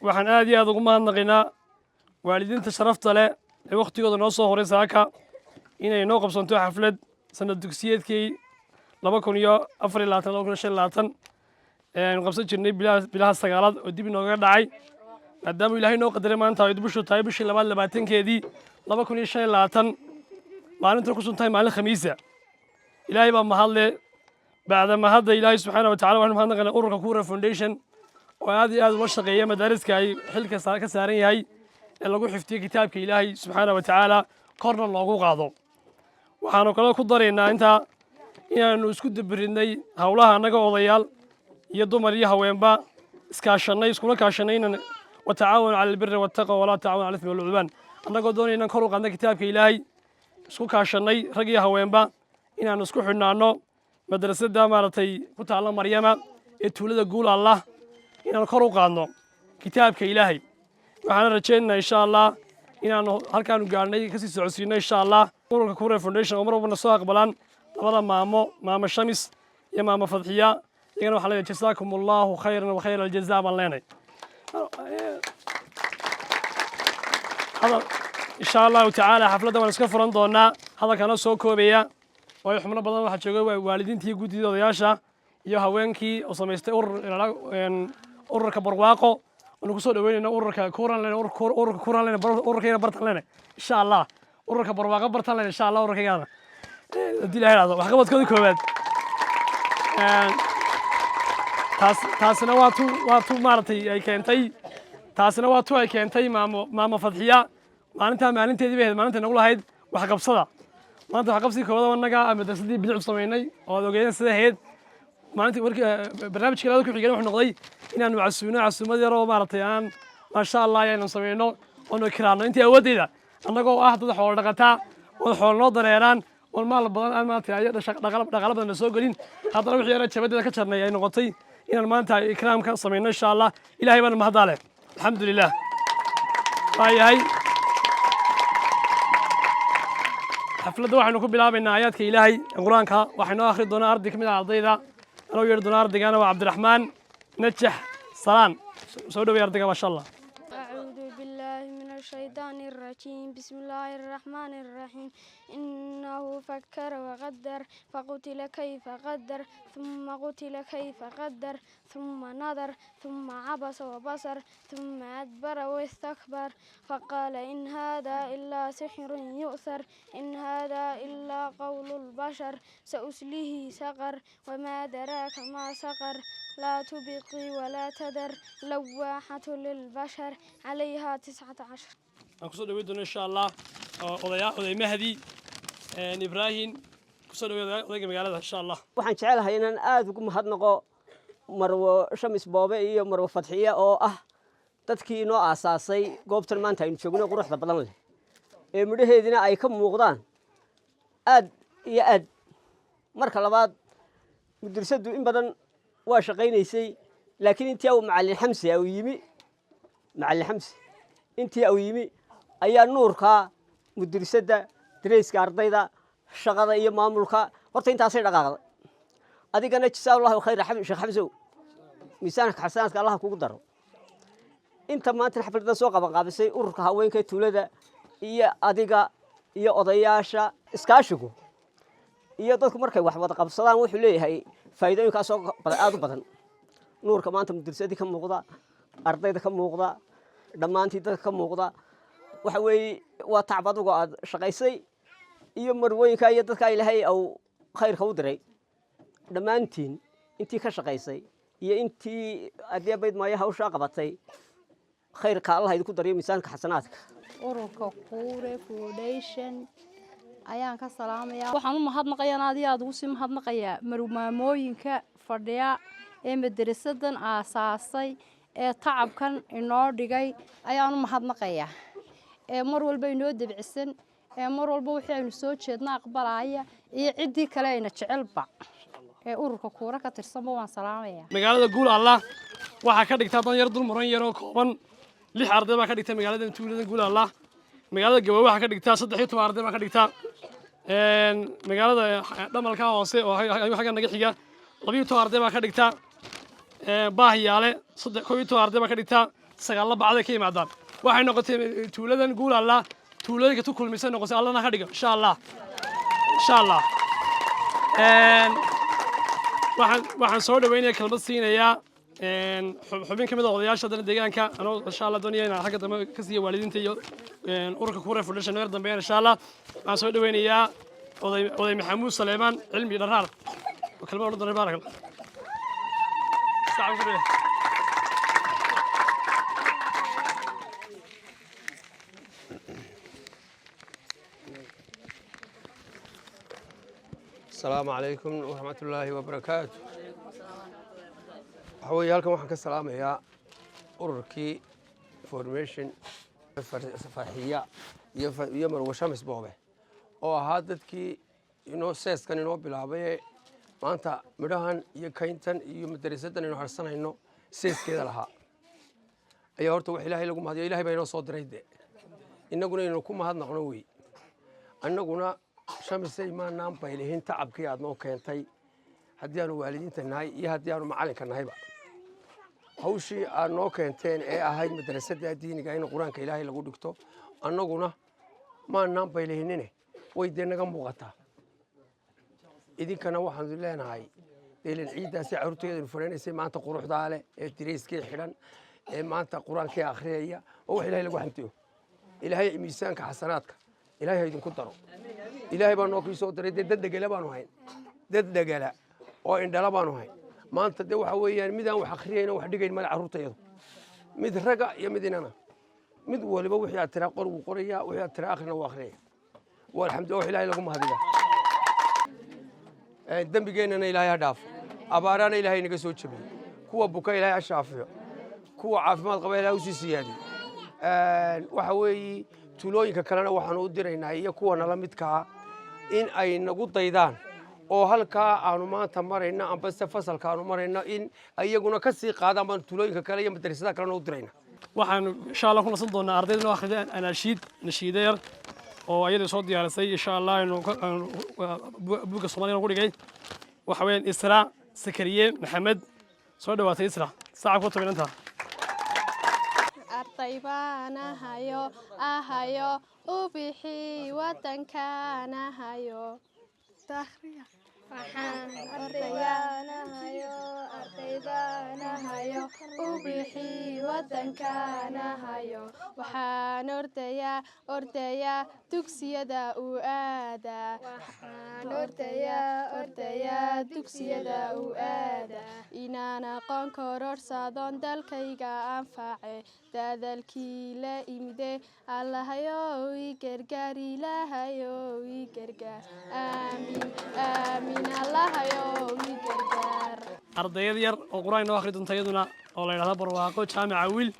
waxaan aad iyo aad ugu mahadnaqaynaa waalidiinta sharafta leh ee waqtigooda noo soo horay saaka inay noo qabsanto xaflad sanad dugsiyeedkii 2024-2025 qabsan jirnay bilaha sagaalaad oo dib inooga dhacay maadaama ilaahay noo qadaray maanta ay bishu tahay bishii labaad 20keedii 2025 maalinta ku suntahay maalin khamiisa ilaahay baa mahadle bacda mahadda ilaahay subxaanahu wa ta'aala waxaan mahadnaqaynaa ururka Kura Foundation oo aad iyo aad ula shaqeeya madaariska ay xilka ka saaran yahay ee lagu xifdiyo kitaabka ilaahay subxaanahu wa ta'aala korna loogu qaado waxaanu kale ku dareynaa inta inaanu isku dabirinay hawlaha anaga odayaal iyo dumar iyo haweenba iskaashanay iskula kaashanay inaan watacaawun cala albirri wattaqwa walaa tacaawun cala ithmi wal cudwaan annagoo doonayna kor u qaadno kitaabka ilaahay isku kaashanay rag iyo haweenba inaanu isku xidhnaano madrasada maaragtay ku taalla maryama ee tuulada guul allah inaanu kor u qaadno kitaabka ilaahay waxaan rajaynaynaa insha allah inaanu halkaanu gaarnay kasii socodsiino insha allah ururka Kura Foundation oo mar walba soo aqbalaan labada maamo Shamis iyo maamo Fadxiya iyagana waxaa leeyahay jasaakumullahu khayran wa khayral jazaa baan leenahay insha allahu tacaala xafladda waan iska furan doonaa hadalkana soo koobaya oo xubno badan waxaa jooga waalidiintii guddida odayaasha iyo haweenkii oo samaystay ururka barwaaqo oo ku soo dhaweynayna ururka ururka bartan leenahay insha allah ururka barwaaqo bartan leenahay insha allah ururkayada hadii la helaado wax qabadkooda koobaad taasina waa tu maartay ay keentay taasina waa tu ay keentay maamo Fadxiya maalinteedii bay maalinta nagu lahayd wax qabsada maanta wax qabsi kooda wanaga madrasadii bidix sameynay oo ogeeyeen sida heed maalintii warkii barnaamijka la ku xigay wuxuu noqday inaanu casuumad yar oo maartay aan ma sha Allah ayaan sameyno oo kiraano intii awoodeyda annagoo ah dad xoolo dhaqataa oo xoolo noo dareeraan oo maal badan aan maanta ay dhaqaale badan soo galin haddana wixii yar jabadada ka jarnay ay noqotay inaan maanta ikraam ka sameyno insha Allah ilaahay baan mahadale alxamdulillah waayahay xafladda waxaanu ku bilaabaynaa aayaadka ilaahay quraanka waxaanu akhri doonaa arday kamid ah ardayda anoo yeer doonaa ardaygana waa Cabdiraxmaan Najax Salaan soo dhaweey ardayga ma sha Allah الشيطان الرجيم بسم الله الرحمن الرحيم إنه فكر وقدر فقتل كيف قدر ثم قتل كيف قدر ثم نظر ثم عبس وبصر ثم أدبر واستكبر فقال إن هذا إلا سحر يؤثر إن هذا إلا قول البشر سأسليه سقر وما أدراك ما سقر لا تبقي ولا تذر لواحة للبشر عليها 19 أنكسر دويدون إن شاء الله أضياء مهدي إبراهيم كسر دويدون مقالة إن شاء الله waxaan jecelahay inaan aad ugu mahadnaqo Marwo Shamis Boobe iyo Marwo Fadxiya oo ah dadkii noo aasaasay goobtan maanta aynu joogno quruxda badan leh ee midhaheedina ay ka muuqdaan aad iyo aad marka labaad mudarisadu in badan waa shaqaynaysay laakiin intii uu macallin Xamsi uu yimi intii uu yimi ayaa nuurka mudarisada dareyska ardayda shaqada iyo maamulka horta intaasay dhaqaaqday adigana jazaakallahu khayr Sheekh Xamsow miisaanka xasanaadka Allah kugu daro inta maanta xafladda soo qabanqaabisay ururka haweenka tuulada iyo adiga iyo odayaasha iskaashigu iyo dadku markay wax wada qabsadaan wuxuu leeyahay faa'iidooyinka soo aad u badan nuurka maanta mudarrisadii ka muuqda ardayda ka muuqda dhamaantii dadka ka muuqda waxa weeye waa tacbad uga aad shaqaysay iyo marwooyinka iyo dadka ilaahay oo khayrka u diray dhamaantiin intii ka shaqaysay iyo intii adeebayd maayo hawsha qabatay khayrka Allah idinku dariyo miisaanka xasanaadka ururka Kura Foundation ayaan ka salaamayaa waxaan u mahadnaqayaa aad ugu sii mahadnaqayaa maamooyinka fadhiya ee madrasadan aasaasay ee tacabkan inoo dhigay ayaan u mahadnaqayaa ee mar walba inoo dabcisan ee mar walba wixii aynu soo jeedna aqbalaya iyo cidii kale ayna jecelba ee ururka Kura ka tirsan waan salaamayaa magaalada guul Allah waxa ka dhigtaa dan yar dul muran yar oo kooban 6 arday baa ka dhigtay magaalada tuulada guul Allah magaalada Gabowe waxa ka dhigtaa 13 arday baa ka dhigtaa magaalada dhamalka hoose oo xaga naga xiga 12 arday baa ka dhigtaa baahiyaale 13 arday baa ka dhigtaa sagaallo bacday ka yimaadaan waxay noqotay tuuladan guul allah tuulooyinka tu kulmisay noqotay allana ha dhigo insha allah waxaan soo dhaweynayaa kelmad siinayaa xubin ka mid ah odayaasha haddana deegaanka anoo insha allah doonaya inaan xagga dambe ka siiya waalidiinta iyo ururka Kuure Foundation naga dambeeyaan insha allah waxaan soo dhaweynayaa oday maxamuud Saleemaan cilmi dharaar kelmad oran doona baarak allah السلام عليكم ورحمة الله وبركاته. حوي هالكم وحنا كسلام يا أوركي فورميشن فرحية يمر وشمس بوبه. أو هذا كي سيس كان بلعبه ما أنت مدهن يكينتن يمدرسة إنه حرصنا إنه سيس كذا لها. أي أورتو إلهي لكم هذا إلهي بينه صوت ريده. إنه قلنا إنه كم هذا نقنوي. أنه قلنا شمسي ما نام بيلهين تعب كي عدنا كينتي هديانو والدين تناي يهديانو معلك النهاية هوشي أنو كينتين هاي مدرسة دين جايين القرآن كإلهي لقول دكتور أنو قلنا ما نام بيلهينه ويدينا كم بقطع إذا كان واحد لله نهاي ديل العيد سعرته الفلاني ما أنت قروح داله التريس كي حلن ما أنت قرآن كي آخرية هو إلهي لقول حنتيو إلهي ميزان كحسناتك إلهي هيدن كترو إلهي بانو كيسو دري دد دغلا بانو هاين دد دغلا oo indhala baanu hay maanta de waxa weeyaan midaan wax akhriyayna wax dhigayn mal carruurtayadu mid raga iyo mid inana mid waliba wixii aad tira qor uu qoraya wixii aad tira akhrina waa akhriyay walxamdulillah ilaahay lagu mahadiya dambigeennana ilaahay ha dhaafo abaarana ilaahay naga soo jabiyo kuwa buka ilaahay ha shaafiyo kuwa caafimaad qaba ilaahay u sii siyaadiyo waxa weeye tuulooyinka kalena waxaan u diraynaa iyo kuwa nala midka in ay nagu daydaan oo halka aanu maanta marayna amba fasalka aanu marayna in ayaguna ka sii qaadaan baan tuulooyinka kale iyo madrasadaha kalena u diraynaa waxaan insha Allah ku nasan doonaa ardayda noo akhriyaan nashiideer oo ayada soo diyaarisay insha Allah inuu buuga Soomaaliga ku dhigay waxa weeyaan Isra Sakariye Maxamed soo dhawaatay Isra saaca ku tabeynta ardaybana hayo ubixi wadankana hayo takhriya waxaan ardaybana hayo ubixi wadankana hayo waxaan ordaya dugsiyada u aada waxaan ordaya dugsiyada u aada inaan aqoon kororsadon dalkayga anface dadalkii la imide allahayo i gargaar ilahayo i gargaar aamin allahayo i gargaar ardayda yar oo quraan noo akhri doonta iyaduna oo la yiraahdo barwaaqo jaamica wiil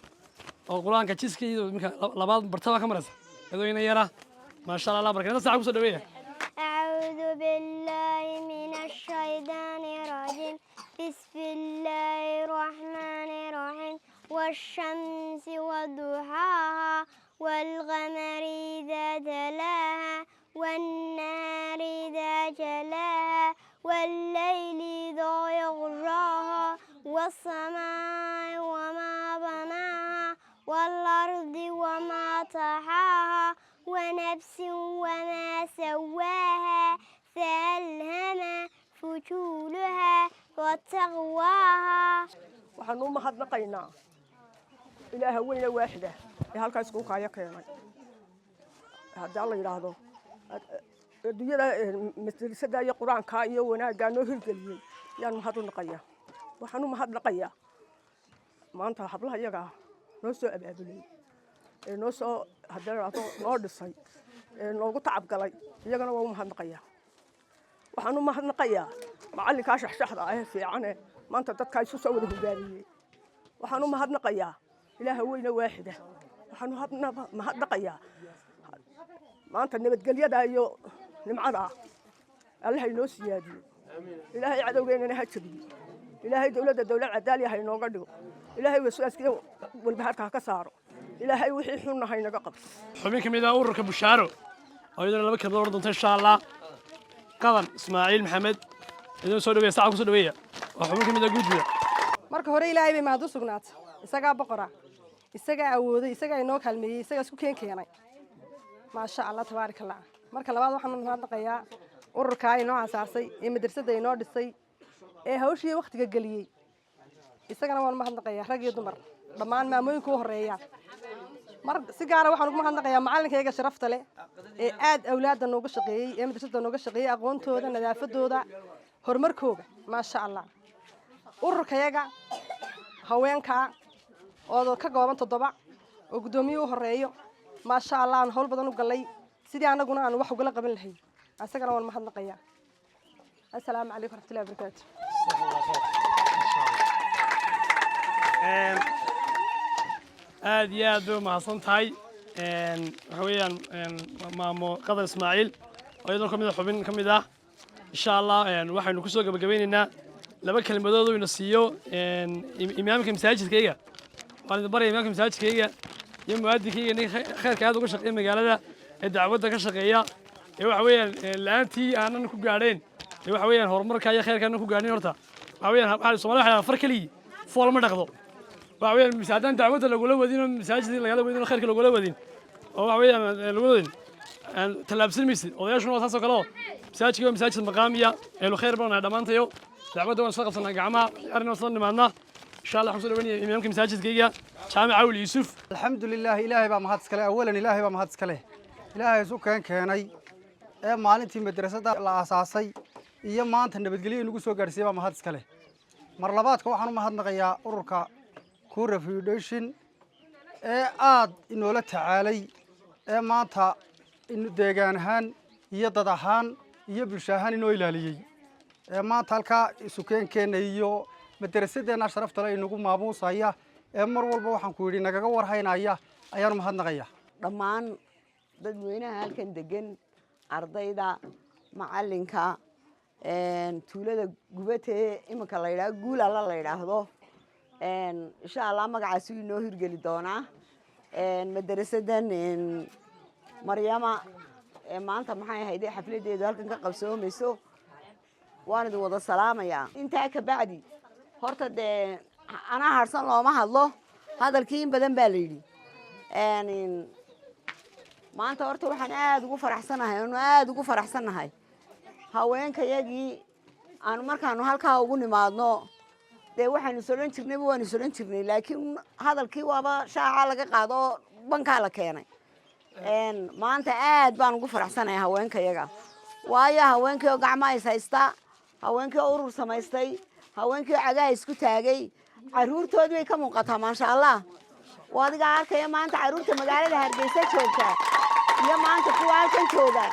oo quraanka jiskiisa labaad bartaba ka maraysa iyadoo ina yara ma sha Allah barkada saacad ku soo dhaweeya أعوذ بالله من الشيطان الرجيم بسم الله الرحمن الرحيم والشمس وضحاها والقمر إذا تلاها والنهار إذا جلاها والليل إذا يغشاها والسماء وما بناها والأرض وما طحاها ونفس وما سواها فألهمها فجورها وتقواها waxaan u mahadnaqaynaa ilaaha weyne waaxida ee halkaas ku kaaya keenay haddii la yiraahdo adduunyada madrasada iyo quraanka iyo wanaagga noo hirgeliyay yaan mahadnaqayaa waxaan u mahadnaqayaa maanta hablaha iyaga noo soo abaabulay ee noo soo haddana noo dhisay ee noogu tacab galay iyagana waa u mahadnaqayaa waxaan u mahadnaqayaa macallinka shaxshaxda ah ee fiican maanta dadka isu soo wada hogaamiyay waxaan u mahadnaqayaa ilaaha weyne waaxida waxaan u mahadnaqayaa maanta nabadgelyada iyo nimcada allahay noo siyaadiyo ilaahay cadowgeennana ha jabiyo ilaahay dowladda dowlad cadaali ah inooga dhigo ilaahay waswaaskiisa walbahaarka ha ka saaro ilaahay wixii xunna ha inaga qabto xubin ka mid ah ururka Bushaaro oo iyadana laba kalmood oran doonta insha Allah qadan Ismaaciil Maxamed idin soo dhaweeya saaca ku soo dhaweeya waa xubin ka mid ah guddiga marka hore ilaahay bay mahad u sugnaatay isagaa boqora isagaa awooday isagaa inoo kaalmeeyey isagaa isku keenay maasha allah tabaaraka allah marka labaad waxaan mahadnaqayaa ururkaa inoo asaasay ee madrasada inoo dhisay ee hawshii waqtiga geliyey isagana waan mahadnaqayaa rag iyo dumar dhammaan maamooyinka u horeeya mar si gaar ah waxaan ugu mahadnaqayaa macallinkayga sharafta leh ee aad awlaadda nooga shaqeeyey ee madrasada nooga shaqeeyey aqoontooda nadaafadooda horumarkooda maasha allah ururkayaga haweenka oo ka kooban 7 oo gudoomiye u horeeyo maasha allah aan hawl badan u galay sidii anaguna aan wax uga qaban lahayn asagana waan mahadnaqayaa assalaamu calaykum waraxmatullaahi wabarakaatu aad iyo aad bay mahadsan tahay waxa weeyaan maamo qadar ismaaciil oo iyadoo kamid ah xubin kamid ah insha allah waxaynu ku soo gabagabeynaynaa laba kelmadood oo ina siiyo imaamka masaajidkayga waan idin baraya imaamka masaajidkayga iyo muwaadinkayga ninka khayrka aad uga shaqeeya magaalada ee dacwadda ka shaqeeya ee waxa weeyaan la'aantii aanan ku gaadheen ee waxa weeyaan horumarka iyo khayrka aanan ku gaadhin horta waxa weeyaan Soomaaliya waxay far kaliya fool ma dhaqdo waxa weeyaan misaadaan dacwadda lagula wadin oo masaajidka lagala wadin oo khayrka lagula wadin oo waxa weeyaan lagu wadin talaabsan mise odayaashuna waa saasoo kale oo masaajidka waa masaajid maqaamiya ee lu khayr badan dhamaantayo dacwadda waan soo qabsanaa gacmaha arrin oo soo nimaadna insha Allah xuseen wani imaamka masaajidkayga jaamica Awli Yusuf alxamdulillaah ilaahay baa mahad iskale awalan ilaahay baa mahad iskale ilaahay isu keenay ee maalintii madrasada la aasaasay iyo maanta nabadgelyo inagu soo gaarsiiyay baa mahad iskale mar labaadka waxaan u mahadnaqayaa ururka Kura Foundation ee aad inoola tacaalay ee maanta in deegaan ahaan iyo dad ahaan iyo bulsho ahaan inoo ilaaliyay ee maanta halka isu keenay iyo madrasadeena sharafta leh inagu maamuusaya ee mar walba waxaan ku yiri nagaga warhaynaya ayaan mahadnaqayaa dhammaan dadweynaha halkan degan ardayda macalinka tuulada gubatee imika la yiraahdo guul alla la yiraahdo insha Allah magacaasi inoo hirgeli doonaa madrasadan Maryama maanta maxay ahayd xafladeedu halkan ka qabsoomayso waan idin wada salaamayaa intaa ka bacdi horta de ana harsan looma hadlo hadalkii in badan baa la yiri maanta horta waxaan aad ugu faraxsanahay haweenkayagii aan markaanu halkaa ugu nimaadno dee waxaanu solan jirnay laakiin hadalkii waaba shaaca laga qaado bankaa la keenay maanta aad baan ugu faraxsanahay haweenkayaga waayo haweenkii oo gacmaha is haysta haweenkii oo urur samaystay haweenkii oo cagaha isku taagay caruurtoodii bay ka muuqataa maasha allah waadiga arkaya maanta caruurta magaalada Hargeysa joogta iyo maanta kuwa halkan jooga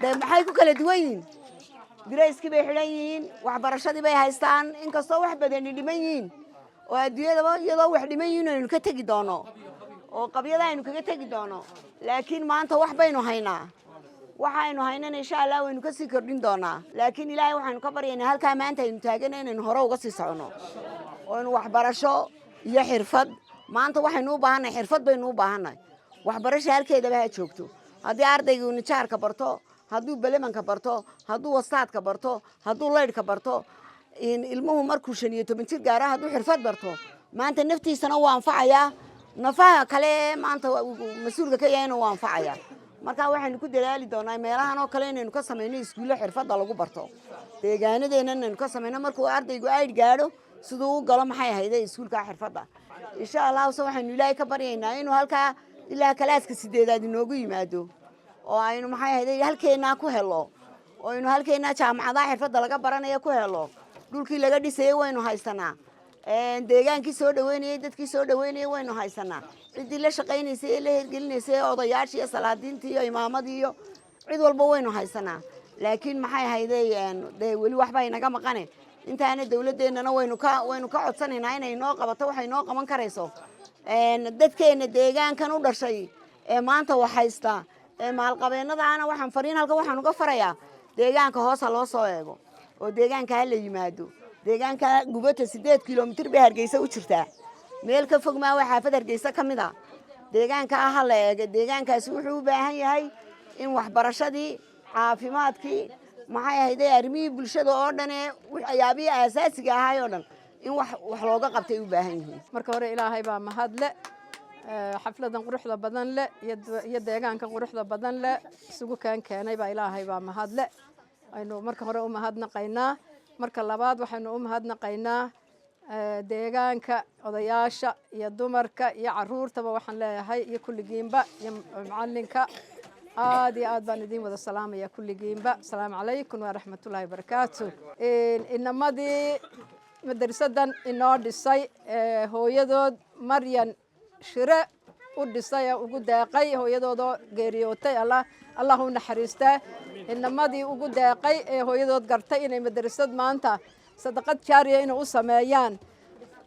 dee maxay ku kala duwan yihiin dirayskii bay xidhan yihiin waxbarashadii bay haystaan inkastoo wax badan dhiman yihiin oo adduunyada iyadoo wax dhiman yihiin aynu ka tagi doono oo qabyada aynu kaga tagi doono laakiin maanta wax baynu haynaa waxaynu haynana insha Allah waynu ka sii kordhin doonaa laakiin ilaahay waxaanu ka baryaynaa halka maanta aynu taaganay inaynu hore uga sii socono oo aynu waxbarasho iyo xirfad maanta waxaynu u baahannahay xirfad baynu u baahannahay waxbarasho halkeedaba ha joogto haddii ardaygu nijaarka barto hadduu balemanka barto hadduu wastaadka barto hadduu laydhka barto ilmuhu markuu 15 jir gaaro hadduu xirfad barto maanta naftiisana waa anfacayaa nafaha kale maanta mas'uulka ka yahay waa anfacayaa marka waxaanu ku dadaali doonaa meelahan oo kale inaynu ka sameeyno iskuulo xirfadda lagu barto deegaanadeena inaynu ka sameeyno markuu ardaygu ay gaadho sidoo uu galo maxay ahayd iskuulka xirfadda insha Allah waxaanu ilaahay ka baryaynaa inuu halka ilaa kalaaska 8aad inoogu yimaado oo aynu maxay ahayd halkeena ku helo oo aynu halkeena jaamacadaha xirfadda laga baranayo ku helo dhulkii laga dhisay waynu haysanaa deegaankii soo dhaweynayay dadkii soo dhaweynayay waynu haysanaa cidii la shaqeynaysay ee la hirgelinaysay odayaashii iyo salaadiintii iyo imaamadii iyo cid walba waynu haysanaa laakiin maxay ahayd weli waxba inaga maqane intaana dawladeennana waynu ka codsanaynaa inay noo qabato waxay noo qaban karayso dadkeena deegaankan u dhashay ee maanta wax haysta ee maalqabeennadaana waxaan fariin halka waxaan uga farayaa deegaanka hoosa loo soo eego oo deegaanka ha la yimaado deegaanka gubata 8 kilomitir bay Hargeysa u jirtaa meel ka fog ma waxa xaafad Hargeysa kamid ah deegaanka ha la eego deegaankaasi wuxuu u baahan yahay in waxbarashadii caafimaadkii maxay ahayd arrimihii bulshada oo dhan ee waxyaabihi aasaasiga ahaa oo dhan in wax looga qabtay u baahan yihiin. marka hore ilaahay baa mahadle xafladan quruxda badan leh iyo deegaanka quruxda badan leh isugu keenay baa ilaahay baa mahadle aynu marka hore u mahadnaqaynaa. marka labaad waxaynu u mahadnaqaynaa deegaanka odayaasha iyo dumarka iyo caruurtaba waxaan leeyahay iyo kulligiinba iyo macalinka aad iyo aad baan idin wada salaamaya kulligiinba. asalaamu calaykum waraxmatullaahi wabarakaatu. inamadii madrasadan inoo dhisay hooyadood maryan shire u dhisay ee ugu deeqay hooyadoodoo geeriyootay allah u naxariistaa. inamadii ugu deeqay ee hooyadood gartay inay madrasad maanta sadaqad jaariya inay u sameeyaan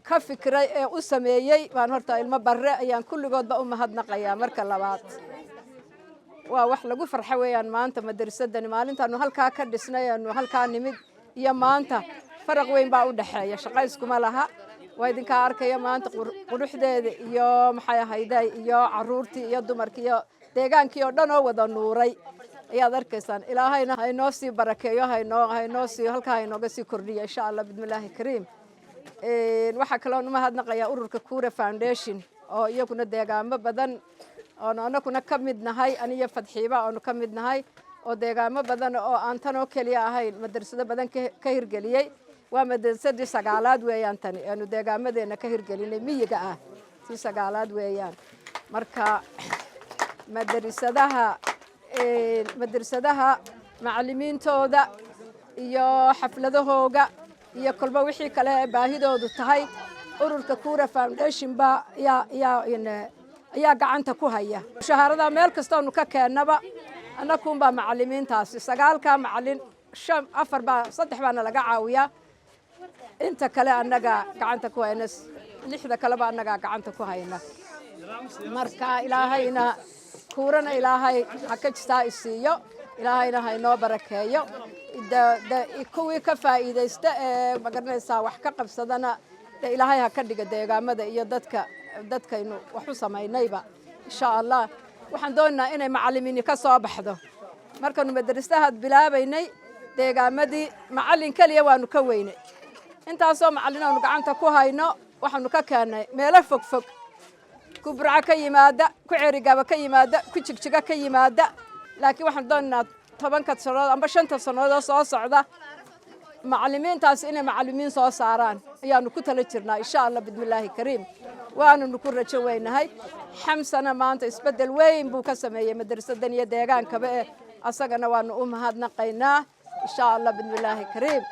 ka fikray ee u sameeyey baan horta ilmo barre ayaan kulligoodba u mahadnaqayaa. marka labaad waa wax lagu farxo weeyaan maanta madrasadani maalintaanu halkaa ka dhisnay aanu halkaa nimid iyo maanta faraq weyn baa u dhaxeeya. shaqo iskuma laha. waa idinkaa arkaya maanta quruxdeeda iyo maxay ahayday iyo caruurtii iyo dumarkii iyo deegaankii oo dhan oo wada nuuray ayaad arkaysaan. ilaahayna haynoo sii barakeeyo haynoo sii halkaa haynooga sii kordhiyo insha allah bismillaahi kariim. waxaa kaloon umahadnaqayaa ururka Kure Foundation oo iyaguna deegaamo badan oon anaguna ka mid nahay aniyo Fadxiiba oonu ka mid nahay oo deegaamo badan oo aan tan oo keliya ahayn madrasado badan ka hirgeliyey. waa madrasadii 9aad weeyaan tani aanu deegaamadeena ka hirgelinay miyiga ah si 9aad weeyaan. marka madrasadaha macallimiintooda iyo xafladahooga iyo kolba wixii kale baahidoodu tahay ururka Kure Foundation baa ayaa gacanta ku haya. shahaarada meel kasta oo ka keenaba anakum baa macallimiintaasi 9 macallin 3 baana laga caawiyaa. inta kale annaga gacanta ku hayna 6 kaleba annaga gacanta ku hayna. marka ilaahayna kuurana ilaahay ha ka jistaa isiiyo ilaahayna ha inoo barakeeyo. kuwii ka faa'iideysta ee magaranaysaa wax ka qabsadana ilaahay ha ka dhiga deegaamada iyo dadkaynu wax u samaynayba insha allah. waxaan doonaynaa inay macallimiin ka soo baxdo. markaanu madrasahaad bilaabaynay deegaamadii macallin kaliya waanu ka weynay. intaasoo macallin aanu gacanta ku hayno waxaanu ka keennay meelo fogfog ku Burco ka yimaada ku Cerigaba ka yimaada ku Jigjiga ka yimaada. laakiin waxaan doonaynaa 10 sanadood amba 5 sanadood soo socda macallimiintaas inay macallimiin soo saaraan ayaanu ku tala jirnaa insha allah bismillaahi kariim. waanu ku rajo weynahay. xamsana maanta isbedel weyn buu ka sameeyay madrasadan iyo deegaankaba asagana waanu u mahadnaqaynaa insha allah bismillaahi kariim.